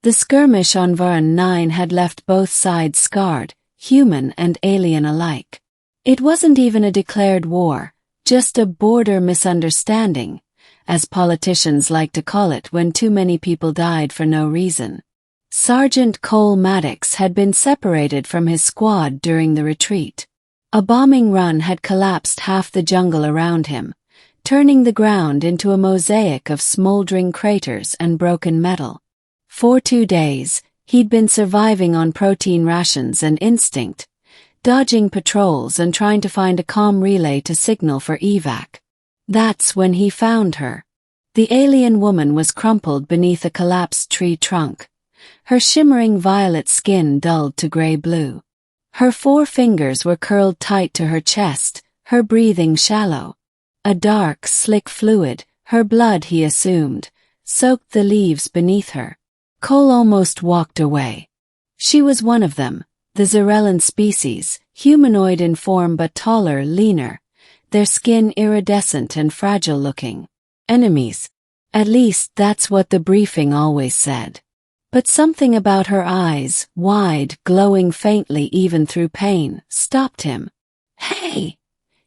The skirmish on Varn 9 had left both sides scarred, human and alien alike. It wasn't even a declared war, just a border misunderstanding, as politicians like to call it when too many people died for no reason. Sergeant Cole Maddox had been separated from his squad during the retreat. A bombing run had collapsed half the jungle around him, turning the ground into a mosaic of smoldering craters and broken metal. For 2 days, he'd been surviving on protein rations and instinct, dodging patrols and trying to find a comm relay to signal for evac. That's when he found her. The alien woman was crumpled beneath a collapsed tree trunk, her shimmering violet skin dulled to gray-blue. Her 4 fingers were curled tight to her chest, her breathing shallow. A dark, slick fluid, her blood he assumed, soaked the leaves beneath her. Cole almost walked away. She was one of them, the Zarellan species, humanoid in form but taller, leaner, their skin iridescent and fragile-looking. Enemies. At least that's what the briefing always said. But something about her eyes, wide, glowing faintly even through pain, stopped him. "Hey,"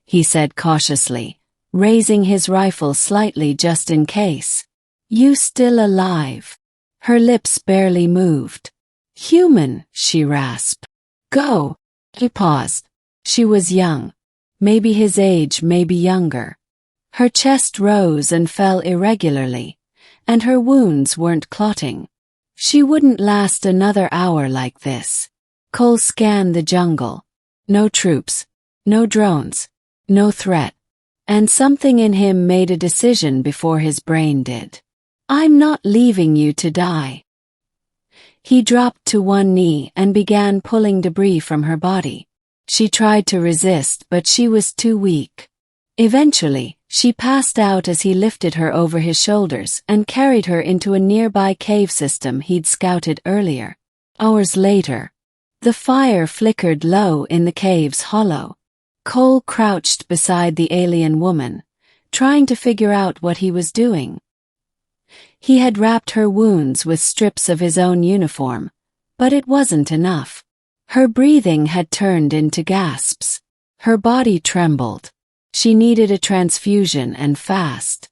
he said cautiously, raising his rifle slightly just in case. "You still alive?" Her lips barely moved. "Human," she rasped. "Go." He paused. She was young. Maybe his age, maybe younger. Her chest rose and fell irregularly, and her wounds weren't clotting. She wouldn't last another hour like this. Cole scanned the jungle. No troops, no drones, no threat. And something in him made a decision before his brain did. "I'm not leaving you to die." He dropped to one knee and began pulling debris from her body. She tried to resist, but she was too weak. Eventually, she passed out as he lifted her over his shoulders and carried her into a nearby cave system he'd scouted earlier. Hours later, the fire flickered low in the cave's hollow. Cole crouched beside the alien woman, trying to figure out what he was doing. He had wrapped her wounds with strips of his own uniform, but it wasn't enough. Her breathing had turned into gasps. Her body trembled. She needed a transfusion and fast.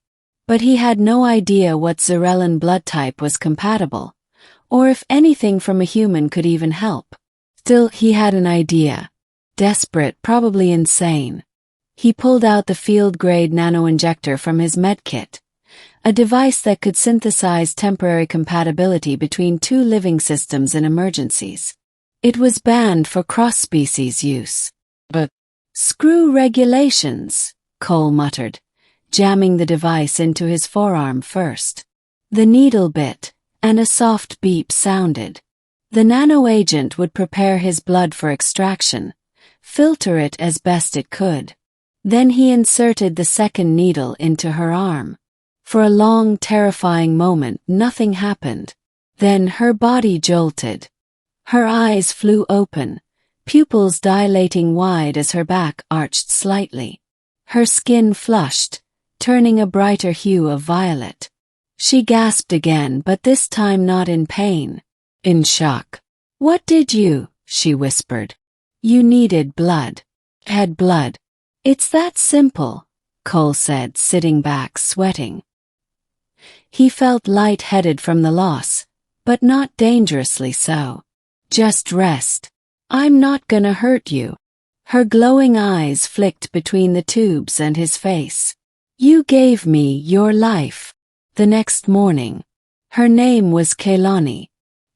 But he had no idea what Zarellan blood type was compatible, or if anything from a human could even help. Still, he had an idea. Desperate, probably insane. He pulled out the field-grade nanoinjector from his medkit, a device that could synthesize temporary compatibility between 2 living systems in emergencies. It was banned for cross-species use. But "Screw regulations," Cole muttered, jamming the device into his forearm first. The needle bit, and a soft beep sounded. The nano-agent would prepare his blood for extraction, filter it as best it could. Then he inserted the second needle into her arm. For a long, terrifying moment, nothing happened. Then her body jolted. Her eyes flew open, pupils dilating wide as her back arched slightly. Her skin flushed, turning a brighter hue of violet. She gasped again, but this time not in pain, in shock. "What did you?" she whispered. "You needed blood." "Had blood." "It's that simple," Cole said, sitting back, sweating. He felt light-headed from the loss, but not dangerously so. "Just rest. I'm not gonna hurt you." Her glowing eyes flicked between the tubes and his face. "You gave me your life." The next morning, her name was Kaylani,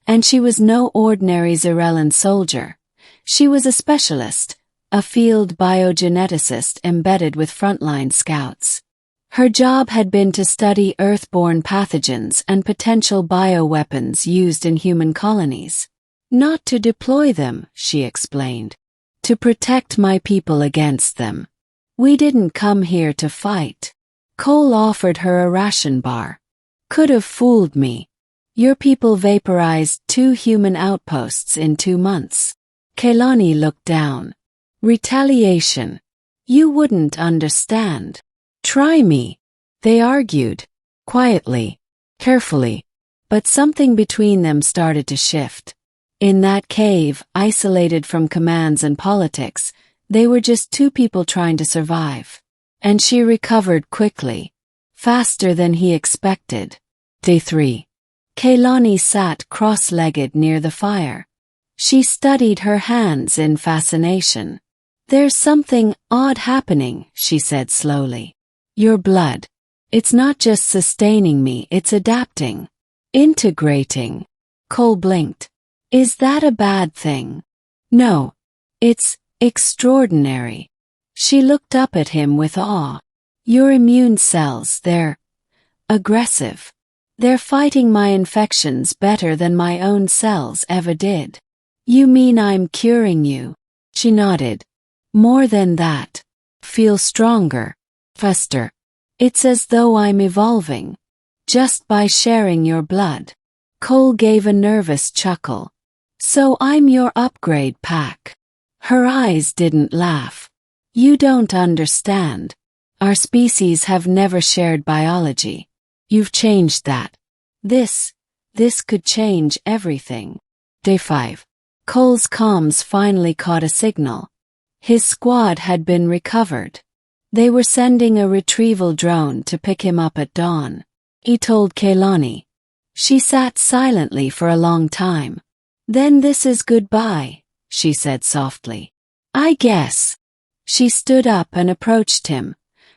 and she was no ordinary Zarellan soldier. She was a specialist, a field biogeneticist embedded with frontline scouts. Her job had been to study Earthborne pathogens and potential bioweapons used in human colonies. "Not to deploy them," she explained. "To protect my people against them. We didn't come here to fight." Cole offered her a ration bar. "Could have fooled me. Your people vaporized 2 human outposts in 2 months." Kaylani looked down. "Retaliation. You wouldn't understand." "Try me," they argued, quietly, carefully. But something between them started to shift. In that cave, isolated from commands and politics, they were just two people trying to survive. And she recovered quickly. Faster than he expected. Day 3. Kaylani sat cross-legged near the fire. She studied her hands in fascination. "There's something odd happening," she said slowly. "Your blood. It's not just sustaining me, it's adapting. Integrating." Cole blinked. "Is that a bad thing?" "No. It's extraordinary." She looked up at him with awe. "Your immune cells, they're aggressive. They're fighting my infections better than my own cells ever did." "You mean I'm curing you?" She nodded. "More than that. Feel stronger. Faster. It's as though I'm evolving. Just by sharing your blood." Cole gave a nervous chuckle. "So I'm your upgrade pack." Her eyes didn't laugh. "You don't understand. Our species have never shared biology. You've changed that. This could change everything." Day 5. Cole's comms finally caught a signal. His squad had been recovered. They were sending a retrieval drone to pick him up at dawn. He told Kaylani. She sat silently for a long time. "Then this is goodbye," she said softly. "I guess." She stood up and approached him,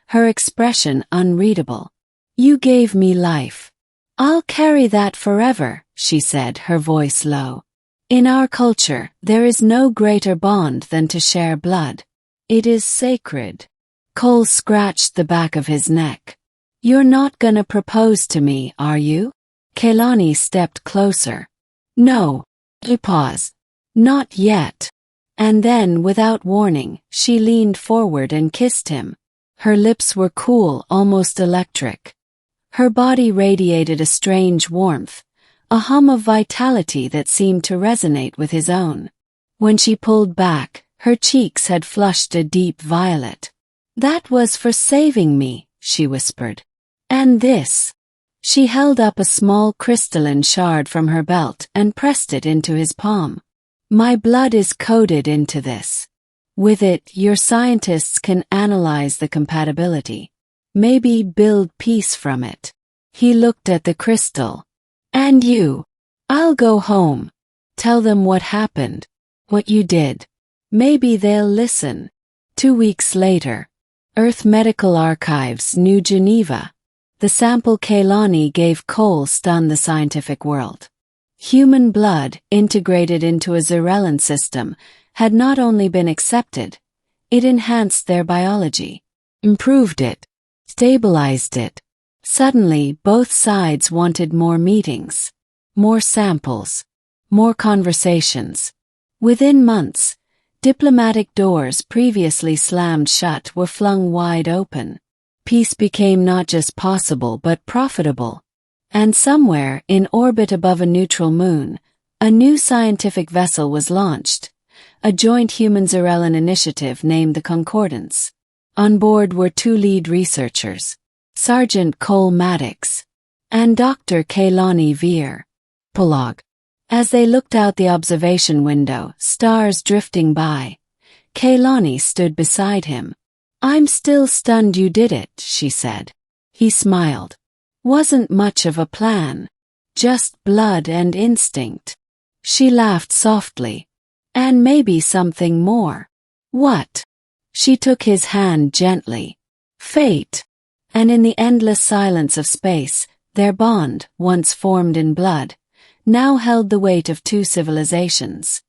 her expression unreadable. "You gave me life. I'll carry that forever," she said, her voice low. "In our culture, there is no greater bond than to share blood. It is sacred." Cole scratched the back of his neck. "You're not gonna propose to me, are you?" Kaylani stepped closer. "No." He paused. "Not yet." And then, without warning, she leaned forward and kissed him. Her lips were cool, almost electric. Her body radiated a strange warmth, a hum of vitality that seemed to resonate with his own. When she pulled back, her cheeks had flushed a deep violet. "That was for saving me," she whispered. "And this." She held up a small crystalline shard from her belt and pressed it into his palm. "My blood is coded into this. With it, your scientists can analyze the compatibility. Maybe build peace from it." He looked at the crystal. "And you? I'll go home. Tell them what happened. What you did. Maybe they'll listen." 2 weeks later. Earth Medical Archives, New Geneva. The sample Kaylani gave Cole stunned the scientific world. Human blood, integrated into a Zerellan system, had not only been accepted, it enhanced their biology, improved it, stabilized it. Suddenly, both sides wanted more meetings, more samples, more conversations. Within months, diplomatic doors previously slammed shut were flung wide open. Peace became not just possible but profitable. And somewhere, in orbit above a neutral moon, a new scientific vessel was launched, a joint human-Zerellan initiative named the Concordance. On board were 2 lead researchers, Sergeant Cole Maddox and Dr. Kaylani Veer. Prologue. As they looked out the observation window, stars drifting by, Kaylani stood beside him. "I'm still stunned you did it," she said. He smiled. "Wasn't much of a plan. Just blood and instinct." She laughed softly. "And maybe something more." "What?" She took his hand gently. "Fate." And in the endless silence of space, their bond, once formed in blood, now held the weight of 2 civilizations.